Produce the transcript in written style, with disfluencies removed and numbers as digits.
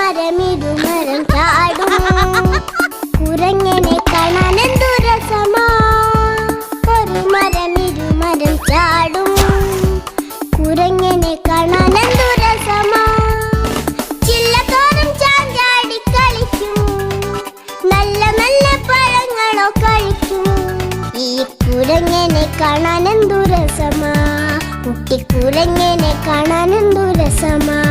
മരം ഇരുമരം ചാടും. കുരങ്ങനെ കാണാൻ എന്തു രസമാ. ഒരു മരം ഇരുമരം ചാടും. കുരങ്ങനെ കാണാൻ എന്തു രസമാ. ചില്ലത്തോറും ചാഞ്ചാടി കളിക്കും. നല്ല നല്ല പഴങ്ങളോ കഴിക്കും. ഈ കുരങ്ങനെ കാണാൻ എന്തു രസമാ. കുട്ടിക്കുരങ്ങനെ കാണാൻ എന്തു രസമാ.